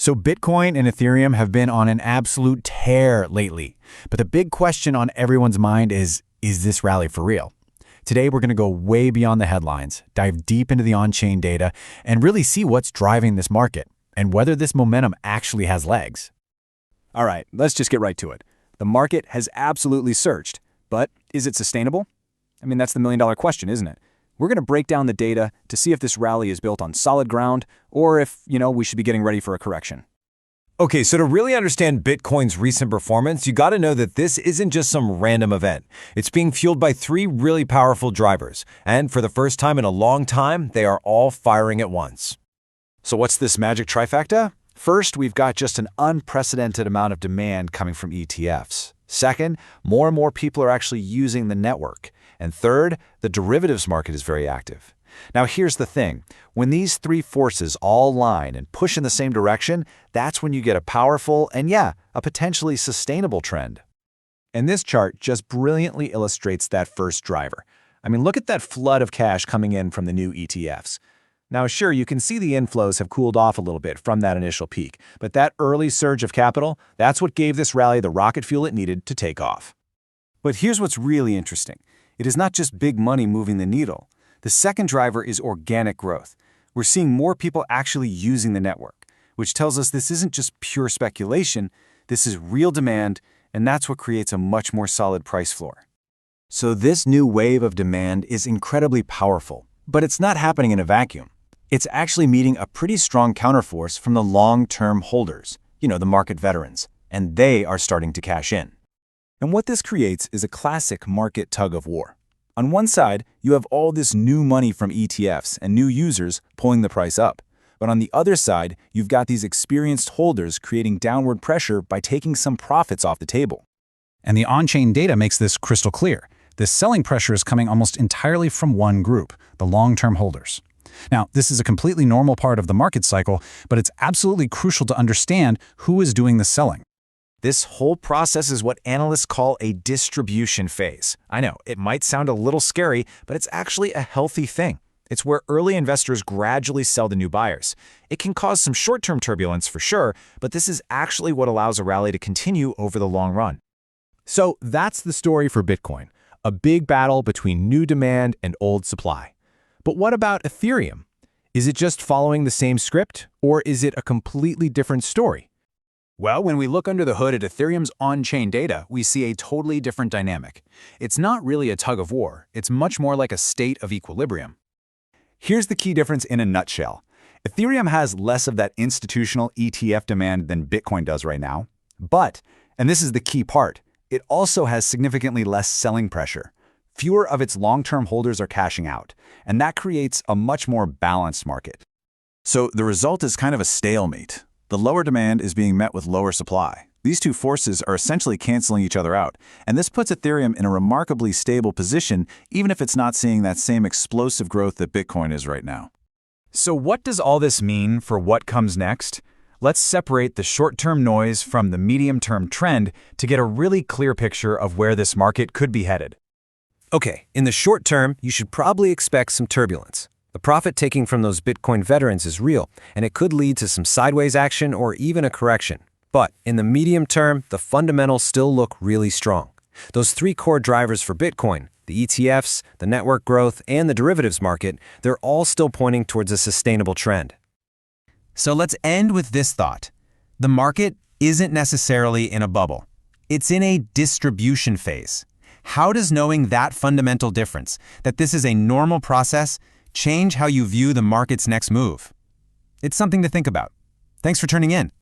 So Bitcoin and Ethereum have been on an absolute tear lately. But the big question on everyone's mind is this rally for real? Today, we're going to go way beyond the headlines, dive deep into the on-chain data, and really see what's driving this market and whether this momentum actually has legs. All right, let's just get right to it. The market has absolutely surged, but is it sustainable? I mean, that's the million-dollar question, isn't it? We're going to break down the data to see if this rally is built on solid ground or if, we should be getting ready for a correction. Okay, so to really understand Bitcoin's recent performance, you got to know that this isn't just some random event. It's being fueled by three really powerful drivers, and for the first time in a long time, they are all firing at once. So what's this magic trifecta? First, we've got just an unprecedented amount of demand coming from ETFs. Second, more and more people are actually using the network. And third, the derivatives market is very active. Now here's the thing. When these three forces all align and push in the same direction, that's when you get a powerful and a potentially sustainable trend. And this chart just brilliantly illustrates that first driver. I mean, look at that flood of cash coming in from the new ETFs. Now, sure, you can see the inflows have cooled off a little bit from that initial peak, but that early surge of capital, that's what gave this rally the rocket fuel it needed to take off. But here's what's really interesting. It is not just big money moving the needle. The second driver is organic growth. We're seeing more people actually using the network, which tells us this isn't just pure speculation, this is real demand, and that's what creates a much more solid price floor. So this new wave of demand is incredibly powerful, but it's not happening in a vacuum. It's actually meeting a pretty strong counterforce from the long-term holders, the market veterans, and they are starting to cash in. And what this creates is a classic market tug-of-war. On one side, you have all this new money from ETFs and new users pulling the price up. But on the other side, you've got these experienced holders creating downward pressure by taking some profits off the table. And the on-chain data makes this crystal clear. This selling pressure is coming almost entirely from one group, the long-term holders. Now, this is a completely normal part of the market cycle, but it's absolutely crucial to understand who is doing the selling. This whole process is what analysts call a distribution phase. I know, it might sound a little scary, but it's actually a healthy thing. It's where early investors gradually sell to new buyers. It can cause some short-term turbulence for sure, but this is actually what allows a rally to continue over the long run. So that's the story for Bitcoin, a big battle between new demand and old supply. But what about Ethereum? Is it just following the same script, or is it a completely different story? Well, when we look under the hood at Ethereum's on-chain data, we see a totally different dynamic. It's not really a tug-of-war, it's much more like a state of equilibrium. Here's the key difference in a nutshell. Ethereum has less of that institutional ETF demand than Bitcoin does right now, but, and this is the key part, it also has significantly less selling pressure. Fewer of its long-term holders are cashing out, and that creates a much more balanced market. So the result is kind of a stalemate. The lower demand is being met with lower supply. These two forces are essentially canceling each other out, and this puts Ethereum in a remarkably stable position, even if it's not seeing that same explosive growth that Bitcoin is right now. So what does all this mean for what comes next? Let's separate the short-term noise from the medium-term trend to get a really clear picture of where this market could be headed. Okay, in the short term, you should probably expect some turbulence. The profit taking from those Bitcoin veterans is real, and it could lead to some sideways action or even a correction. But in the medium term, the fundamentals still look really strong. Those three core drivers for Bitcoin, the ETFs, the network growth, and the derivatives market, they're all still pointing towards a sustainable trend. So let's end with this thought. The market isn't necessarily in a bubble. It's in a distribution phase. How does knowing that fundamental difference, that this is a normal process, change how you view the market's next move? It's something to think about. Thanks for tuning in.